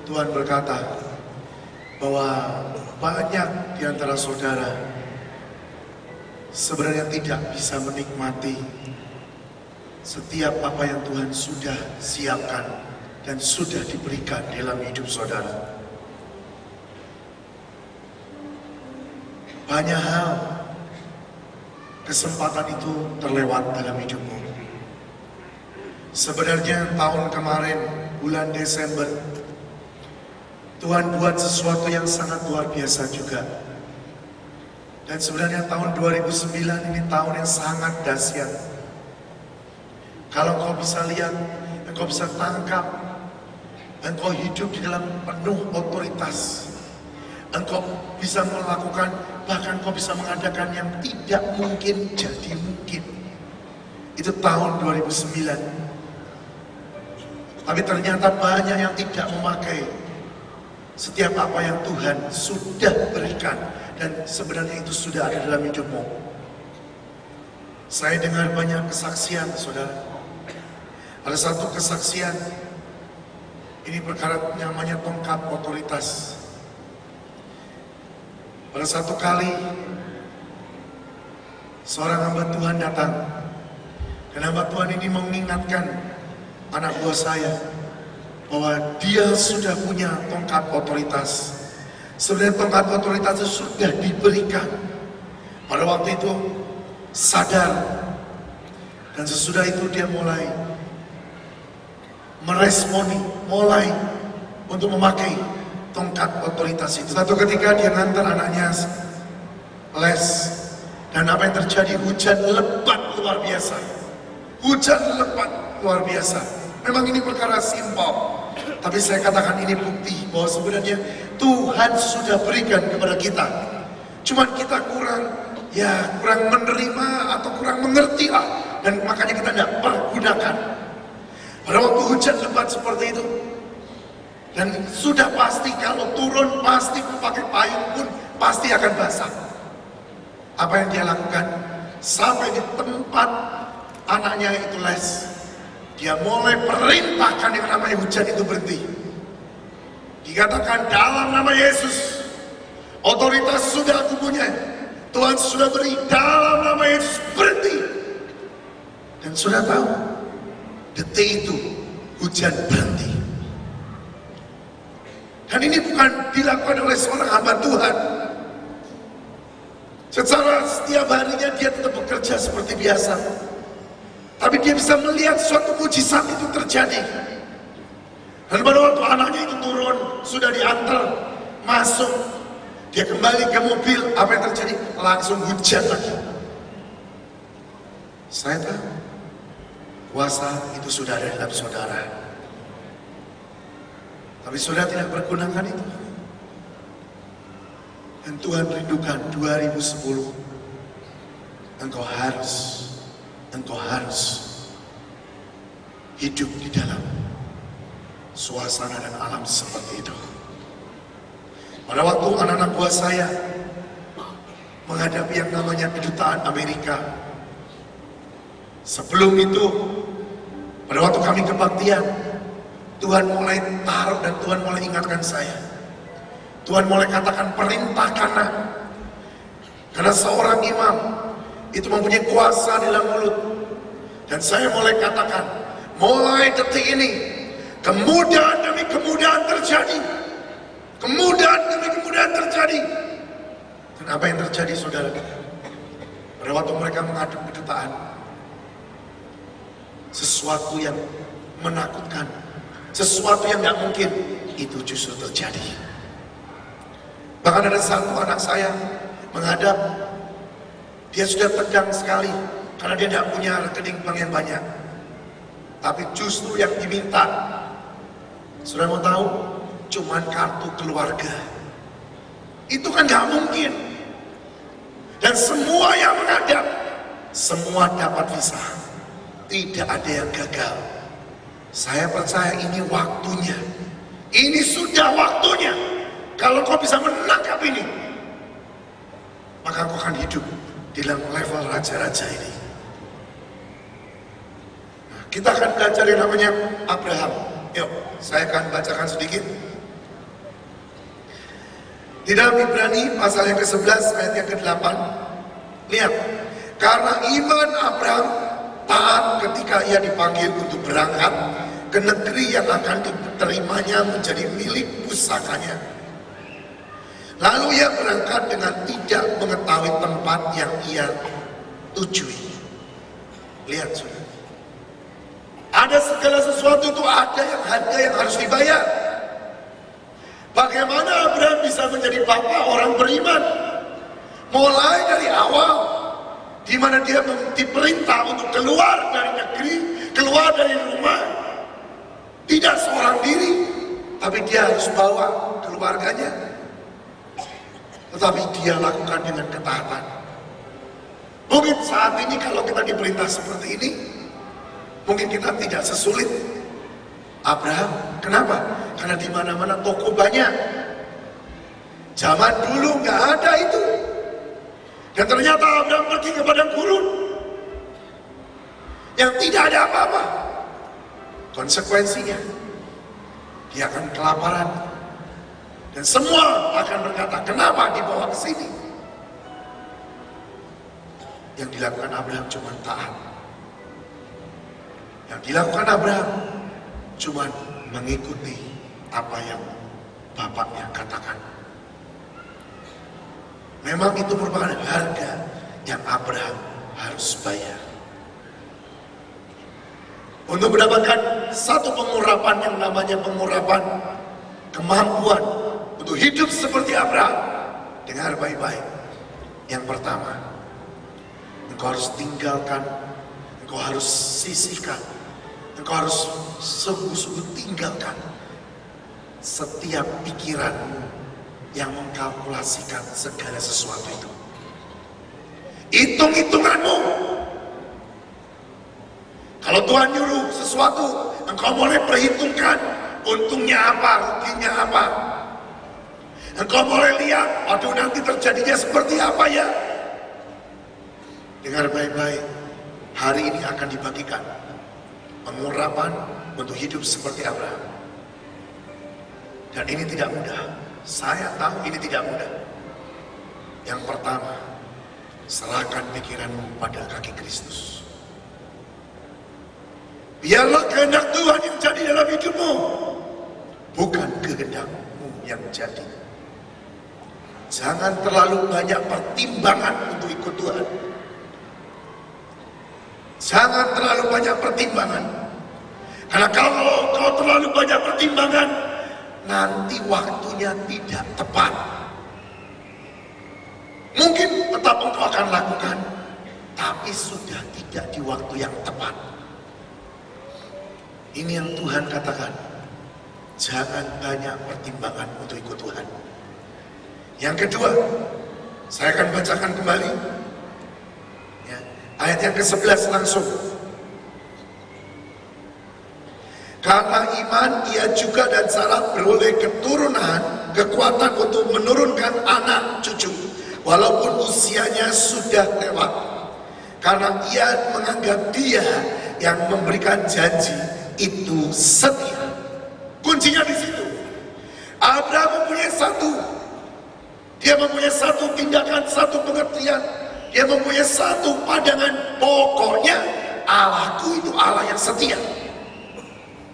Tuhan berkata bahwa banyak di antara saudara sebenarnya tidak bisa menikmati setiap apa yang Tuhan sudah siapkan dan sudah diberikan dalam hidup saudara. Banyak hal, kesempatan itu terlewat dalam hidupmu. Sebenarnya tahun kemarin, bulan Desember, Tuhan buat sesuatu yang sangat luar biasa juga. Dan sebenarnya tahun 2009 ini tahun yang sangat dahsyat. Kalau kau bisa lihat, engkau bisa tangkap, engkau hidup di dalam penuh otoritas. Engkau bisa melakukan, bahkan kau bisa mengadakan yang tidak mungkin jadi mungkin. Itu tahun 2009. Tapi ternyata banyak yang tidak memakai setiap apa yang Tuhan sudah berikan. Dan sebenarnya itu sudah ada dalam hidupmu. Saya dengar banyak kesaksian, saudara. Ada satu kesaksian, ini perkara namanya tongkat otoritas. Pada satu kali, seorang hamba Tuhan datang. Dan hamba Tuhan ini mengingatkan anak buah saya bahwa dia sudah punya tongkat otoritas. Sebenarnya tongkat otoritas itu sudah diberikan. Pada waktu itu sadar. Dan sesudah itu dia mulai meresponi, mulai untuk memakai tongkat otoritas itu. Satu ketika dia ngantar anaknya les. Dan apa yang terjadi? Hujan lebat luar biasa. Hujan lebat luar biasa. Memang ini perkara simpel. Tapi saya katakan ini bukti bahwa sebenarnya Tuhan sudah berikan kepada kita. Cuman kita kurang menerima atau kurang mengerti lah. Dan makanya kita tidak pergunakan. Pada waktu hujan lebat seperti itu. Dan sudah pasti kalau turun pasti pakai payung pun pasti akan basah. Apa yang dia lakukan? Sampai di tempat anaknya itu les. Dia mulai perintahkan yang namanya hujan itu berhenti. Dikatakan dalam nama Yesus, otoritas sudah aku punya. Tuhan sudah beri, dalam nama Yesus berhenti. Dan sudah tahu, detik itu hujan berhenti. Dan ini bukan dilakukan oleh seorang hamba Tuhan. Secara setiap harinya dia tetap bekerja seperti biasa. Tapi dia bisa melihat suatu mujizat itu terjadi. Dan pada waktu anaknya itu turun, sudah diantar, masuk. Dia kembali ke mobil, apa yang terjadi? Langsung hujan lagi. Saya tahu, kuasa itu sudah ada dalam saudara. Tapi saudara tidak pergunakan itu. Dan Tuhan rindukan 2010. Engkau harus hidup di dalam suasana dan alam seperti itu. Pada waktu anak-anak buah saya menghadapi yang namanya kedutaan Amerika, sebelum itu, pada waktu kami kebaktian, Tuhan mulai taruh dan Tuhan mulai ingatkan saya. Tuhan mulai katakan perintahkanlah. Karena seorang imam itu mempunyai kuasa di dalam mulut. Dan saya mulai katakan, mulai detik ini, kemudahan demi kemudahan terjadi. Kemudahan demi kemudahan terjadi. Dan apa yang terjadi, saudara? Pada waktu mereka menghadap kedutaan, sesuatu yang menakutkan, sesuatu yang tidak mungkin, itu justru terjadi. Bahkan ada satu anak saya menghadap, dia sudah tegang sekali karena dia tidak punya rekening bank yang banyak. Tapi justru yang diminta, sudah mau tahu, cuman kartu keluarga. Itu kan gak mungkin. Dan semua yang menghadap, semua dapat visa. Tidak ada yang gagal. Saya percaya ini waktunya. Ini sudah waktunya. Kalau kau bisa menangkap ini, maka kau akan hidup di dalam level raja-raja ini. Nah, kita akan belajar yang namanya Abraham. Yuk, saya akan bacakan sedikit. Di dalam Ibrani pasal yang ke-11 ayat yang ke-8, lihat, karena iman Abraham taat ketika ia dipanggil untuk berangkat ke negeri yang akan diterimanya menjadi milik pusakanya. Lalu ia berangkat dengan tidak mengetahui tempat yang ia tujui. Lihat sudah, ada segala sesuatu itu ada yang harga yang harus dibayar. Bagaimana Abraham bisa menjadi bapa orang beriman? Mulai dari awal, di mana dia diperintah untuk keluar dari negeri, keluar dari rumah, tidak seorang diri, tapi dia harus bawa keluarganya. Tetapi dia lakukan dengan ketaatan. Mungkin saat ini kalau kita diperintah seperti ini, mungkin kita tidak sesulit Abraham. Kenapa? Karena di mana-mana toko banyak. Zaman dulu nggak ada itu. Dan ternyata Abraham pergi ke padang gurun yang tidak ada apa-apa. Konsekuensinya, dia akan kelaparan. Dan semua akan berkata, kenapa dibawa ke sini? Yang dilakukan Abraham cuma taat. Yang dilakukan Abraham cuma mengikuti apa yang bapaknya katakan. Memang itu merupakan harga yang Abraham harus bayar. Untuk mendapatkan satu pengurapan yang namanya pengurapan kemampuan untuk hidup seperti Abraham, dengar baik-baik. Yang pertama, engkau harus tinggalkan, engkau harus sisihkan, engkau harus sungguh-sungguh tinggalkan setiap pikiranmu yang mengkalkulasikan segala sesuatu itu. Hitung-hitunganmu. Kalau Tuhan nyuruh sesuatu, engkau boleh perhitungkan untungnya apa, ruginya apa. Engkau boleh lihat, aduh nanti terjadinya seperti apa ya. Dengar baik-baik, hari ini akan dibagikan pengurapan untuk hidup seperti Abraham. Dan ini tidak mudah. Saya tahu ini tidak mudah. Yang pertama, serahkan pikiranmu pada kaki Kristus. Biarlah kehendak Tuhan yang jadi dalam hidupmu, bukan kehendakmu yang jadi. Jangan terlalu banyak pertimbangan untuk ikut Tuhan. Jangan terlalu banyak pertimbangan. Karena kalau kau terlalu banyak pertimbangan, nanti waktunya tidak tepat. Mungkin tetap engkau akan lakukan, tapi sudah tidak di waktu yang tepat. Ini yang Tuhan katakan, jangan banyak pertimbangan untuk ikut Tuhan. Yang kedua, saya akan bacakan kembali ya, ayat yang ke-11 langsung. Karena iman ia juga dan Sarah beroleh keturunan, kekuatan untuk menurunkan anak cucu, walaupun usianya sudah lewat. Karena ia menganggap dia yang memberikan janji itu setia. Kuncinya di situ. Abraham mempunyai dia mempunyai satu tindakan, satu pengertian, dia mempunyai satu pandangan. Pokoknya Allahku itu Allah yang setia.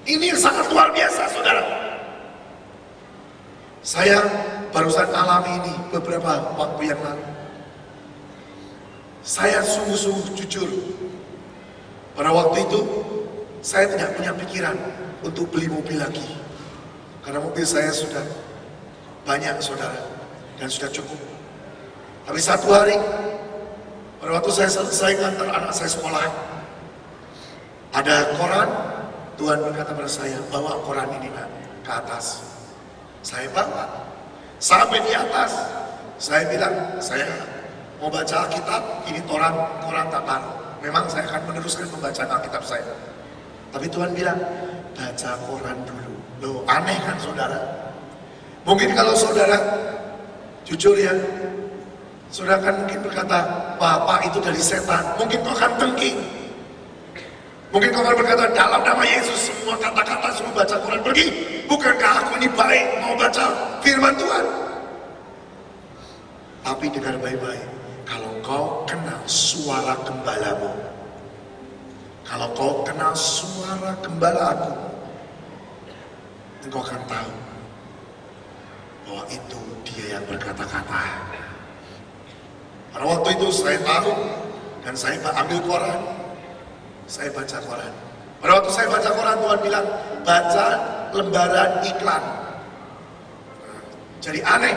Ini yang sangat luar biasa, saudara. Saya barusan alami ini beberapa waktu yang lalu. Saya sungguh-sungguh jujur. Pada waktu itu, saya tidak punya pikiran untuk beli mobil lagi. Karena mobil saya sudah banyak, saudara. Dan sudah cukup. Tapi satu hari, pada waktu saya selesai ngantar anak saya sekolah, ada koran. Tuhan berkata pada saya, bawa koran ini nak ke atas. Saya bawa. Sampai di atas, saya bilang, saya mau baca Alkitab, ini koran tak taruh. Memang saya akan meneruskan pembacaan Alkitab saya. Tapi Tuhan bilang, baca koran dulu. Loh, aneh kan saudara? Mungkin kalau saudara, jujur ya, saudara kan mungkin berkata, Bapak itu dari setan. Mungkin kau akan tengking. Mungkin kau akan berkata, dalam nama Yesus semua kata-kata suruh baca Quran pergi. Bukankah aku ini baik mau baca firman Tuhan? Tapi dengar baik-baik, kalau kau kenal suara gembalamu, kalau kau kenal suara gembala aku, engkau akan tahu bahwa itu dia yang berkata-kata. Pada waktu itu saya tahu, dan saya ambil koran, saya baca koran. Pada waktu saya baca koran, Tuhan bilang, baca lembaran iklan. Jadi aneh,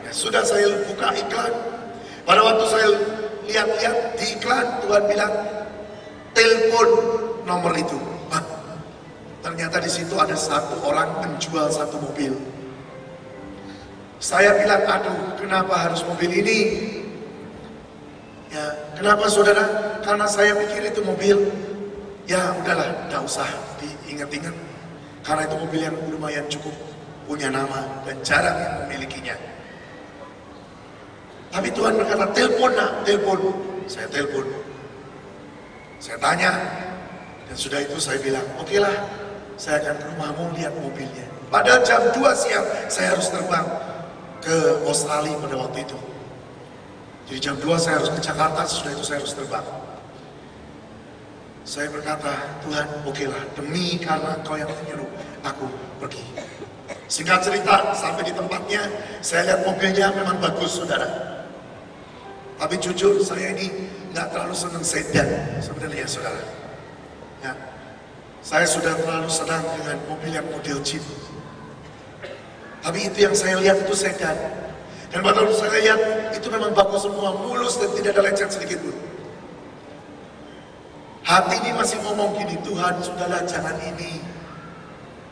ya sudah saya buka iklan. Pada waktu saya lihat-lihat di iklan, Tuhan bilang, telepon nomor itu. Ternyata di situ ada satu orang menjual satu mobil. Saya bilang, aduh, kenapa harus mobil ini? Ya, kenapa saudara? Karena saya pikir itu mobil, ya udahlah, tidak usah diingat-ingat. Karena itu mobil yang lumayan cukup punya nama dan jarang yang memilikinya. Tapi Tuhan berkata, telepon nak, telepon. Saya telepon. Saya tanya, dan sudah itu saya bilang, oke lah, saya akan ke rumahmu lihat mobilnya. Pada jam 2 siang, saya harus terbang ke Australia pada waktu itu. Jadi jam 2 saya harus ke Jakarta, sudah itu saya harus terbang. Saya berkata, Tuhan, oke lah, demi karena Kau yang menyuruh aku pergi. Singkat cerita, sampai di tempatnya, saya lihat mobilnya memang bagus, saudara. Tapi jujur, saya ini nggak terlalu senang sedan sebenarnya, saudara. Ya, saya sudah terlalu senang dengan mobil yang model Jeep. Tapi itu yang saya lihat itu sedan. Dan pada waktu saya lihat, itu memang bagus semua, mulus dan tidak ada lecet sedikit pun. Hati ini masih ngomong gini, Tuhan, sudahlah jangan ini.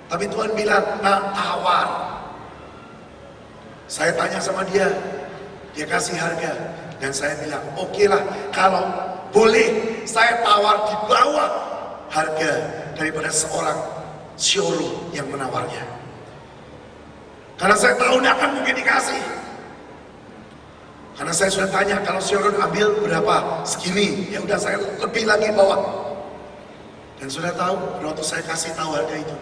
Tapi Tuhan bilang, nak, tawar. Saya tanya sama dia kasih harga. Dan saya bilang, oke lah, kalau boleh saya tawar di bawah harga daripada seorang showroom yang menawarnya. Karena saya tahu tidak akan mungkin dikasih. Karena saya sudah tanya, kalau showroom ambil berapa? Segini. Ya udah, saya lebih lagi bawah. Dan sudah tahu, waktu saya kasih tahu harga itu,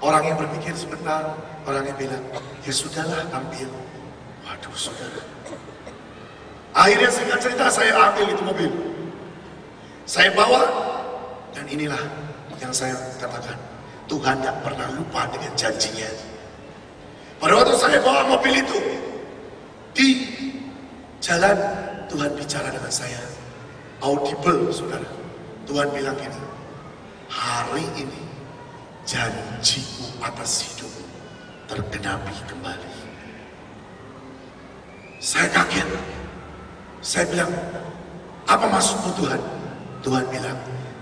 orang yang berpikir sebentar, orang yang bilang, ya sudahlah, ambil. Waduh, saudara. Akhirnya singkat cerita, saya ambil itu mobil. Saya bawa, dan inilah yang saya katakan, Tuhan tidak pernah lupa dengan janjinya. Pada waktu saya bawa mobil itu, di jalan, Tuhan bicara dengan saya. Audible, saudara. Tuhan bilang gini, hari ini janjiku atas hidup tergenapi kembali. Saya kaget. Saya bilang, apa maksudmu Tuhan? Tuhan bilang,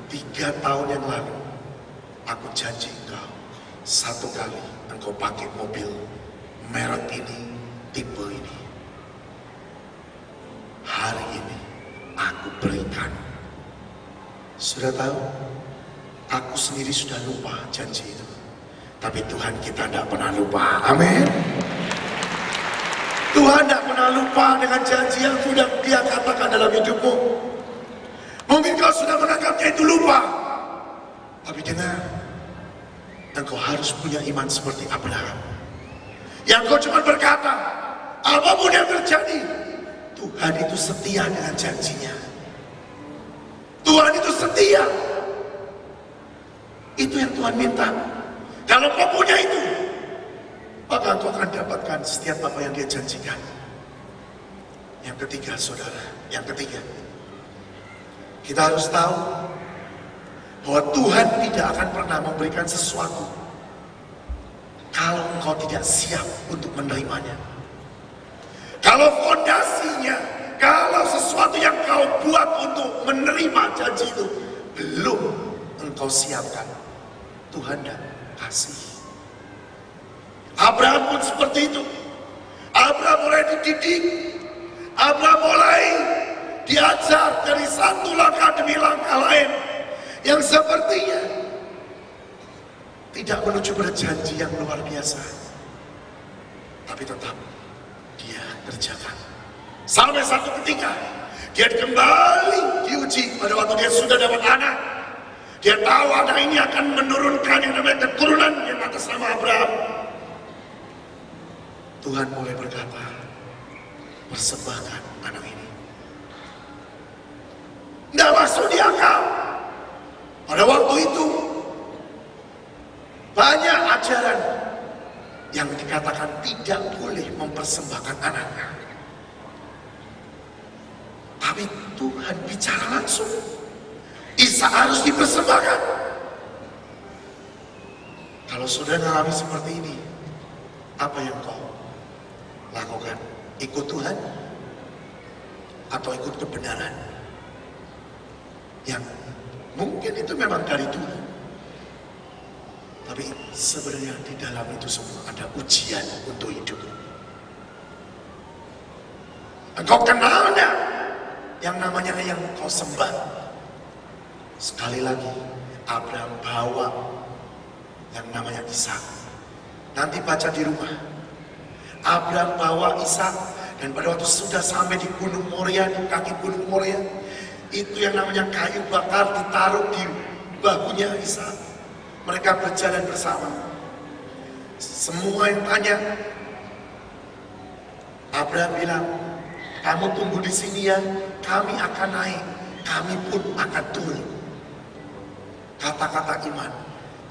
3 tahun yang lalu, aku janji engkau, 1 kali engkau pakai mobil merek ini, tipe ini. Hari ini, aku berikan. Sudah tahu, aku sendiri sudah lupa janji itu. Tapi Tuhan kita tidak pernah lupa. Amin. Tuhan tidak pernah lupa dengan janji yang sudah Dia katakan dalam hidupmu. Mungkin kau sudah menganggapnya itu lupa. Tapi dengar, engkau harus punya iman seperti Abraham. Yang kau cuma berkata, apapun yang terjadi, Tuhan itu setia dengan janjinya. Tuhan itu setia. Itu yang Tuhan minta. Kalau kau punya itu, maka engkau akan dapatkan setiap apa yang Dia janjikan. Yang ketiga, saudara, yang ketiga, kita harus tahu bahwa Tuhan tidak akan pernah memberikan sesuatu kalau engkau tidak siap untuk menerimanya. Kalau fondasinya, kalau sesuatu yang kau buat untuk menerima janji itu belum engkau siapkan, Tuhan tidak kasih. Abraham pun seperti itu. Abraham mulai dididik, Abraham mulai diajar dari satu langkah demi langkah lain yang sepertinya tidak menuju pada janji yang luar biasa, tapi tetap dia kerjakan. Sampai satu ketika dia kembali diuji pada waktu dia sudah dapat anak. Dia tahu anak ini akan menurunkan yang namanya keturunan yang atas nama Abraham. Tuhan mulai berkata, persembahkan anak ini. Nggak masuk di akal. Pada waktu itu banyak ajaran yang dikatakan tidak boleh mempersembahkan anaknya. Tapi Tuhan bicara langsung, Ishak harus dipersembahkan. Kalau saudara mengalami seperti ini, apa yang kau lakukan? Ikut Tuhan atau ikut kebenaran yang mungkin itu memang dari Tuhan, tapi sebenarnya di dalam itu semua ada ujian untuk hidup. Engkau kenal enggak yang namanya yang kau sembah? Sekali lagi, Abraham bawa yang namanya Ishak. Nanti baca di rumah. Abraham bawa Ishak, dan pada waktu sudah sampai di Gunung Moria, di kaki Gunung Moria, itu yang namanya kayu bakar ditaruh di bahunya Ishak. Mereka berjalan bersama. Semua yang tanya, Abraham bilang, kamu tunggu di sini ya, kami akan naik, kami pun akan turun. Kata-kata iman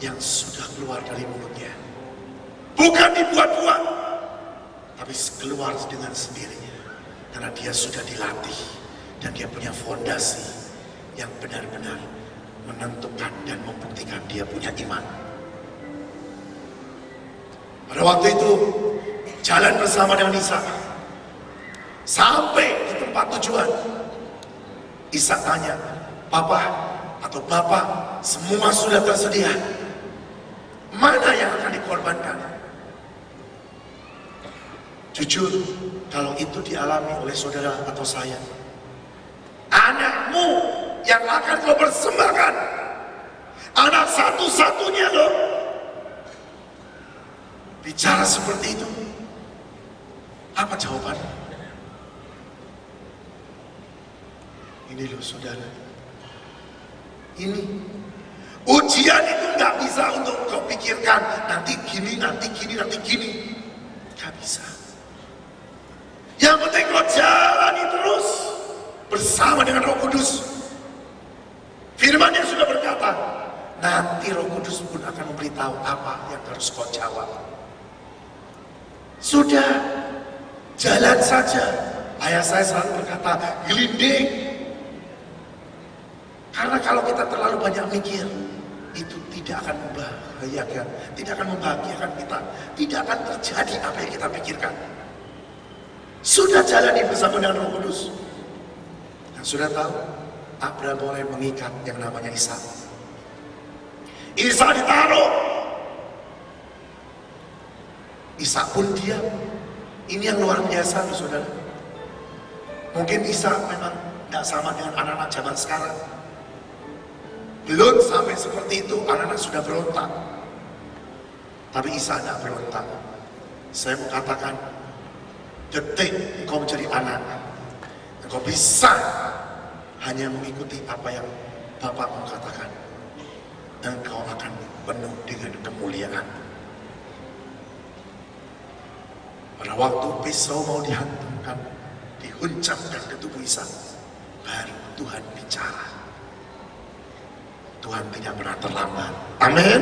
yang sudah keluar dari mulutnya, bukan dibuat-buat, tapi keluar dengan sendirinya, karena dia sudah dilatih dan dia punya fondasi yang benar-benar menentukan dan membuktikan dia punya iman. Pada waktu itu jalan bersama dengan Ishak sampai di tempat tujuan. Ishak tanya, Papa atau Bapak, semua sudah tersedia, mana yang akan dikorbankan? Jujur, kalau itu dialami oleh saudara atau saya, anakmu yang akan kau persembahkan, anak satu-satunya loh, bicara seperti itu, apa jawaban? Ini loh saudara, ini ujian itu nggak bisa untuk kau pikirkan nanti gini, nanti gini, nanti gini, nggak bisa. Yang penting kau jalani terus bersama dengan Roh Kudus. Firman yang sudah berkata, nanti Roh Kudus pun akan memberitahu apa yang harus kau jawab. Sudah, jalan saja. Ayah saya selalu berkata, gelinding. Karena kalau kita terlalu banyak mikir, itu tidak akan membahayakan, tidak akan membahagiakan kita, tidak akan terjadi apa yang kita pikirkan. Sudah jalani bersama dengan Roh Kudus. Dan sudah tahu, Abraham mulai mengikat yang namanya Ishak. Ishak ditaruh. Ishak pun diam. Ini yang luar biasa, saudara. Mungkin Ishak memang tidak sama dengan anak-anak zaman sekarang. Belum sampai seperti itu, anak-anak sudah berontak. Tapi Ishak tidak berontak. Saya mau katakan, detik engkau menjadi anak, engkau bisa hanya mengikuti apa yang Bapakmu katakan, engkau akan penuh dengan kemuliaan. Pada waktu pisau mau dihantamkan, dihuncapkan ke tubuh Ishak, baru Tuhan bicara. Tuhan tidak pernah terlambat. Amin.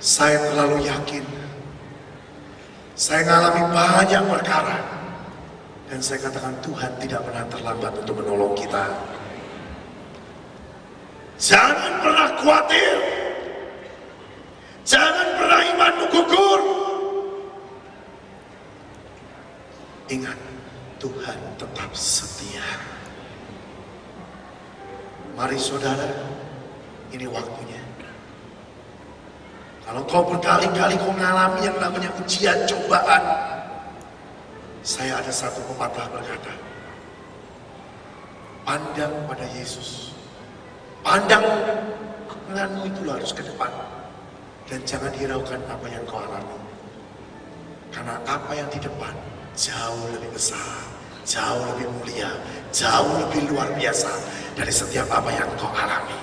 Saya terlalu yakin. Saya mengalami banyak perkara, dan saya katakan Tuhan tidak pernah terlambat untuk menolong kita. Jangan pernah khawatir. Jangan pernah imanmu gugur. Ingat, Tuhan tetap setia. Mari saudara, ini waktunya. Kalau kau berkali-kali kau mengalami yang namanya ujian, cobaan, saya ada satu pepatah berkata, pandang pada Yesus. Pandang denganmu itu harus ke depan. Dan jangan hiraukan apa yang kau alami. Karena apa yang di depan jauh lebih besar, jauh lebih mulia, jauh lebih luar biasa dari setiap apa yang kau alami.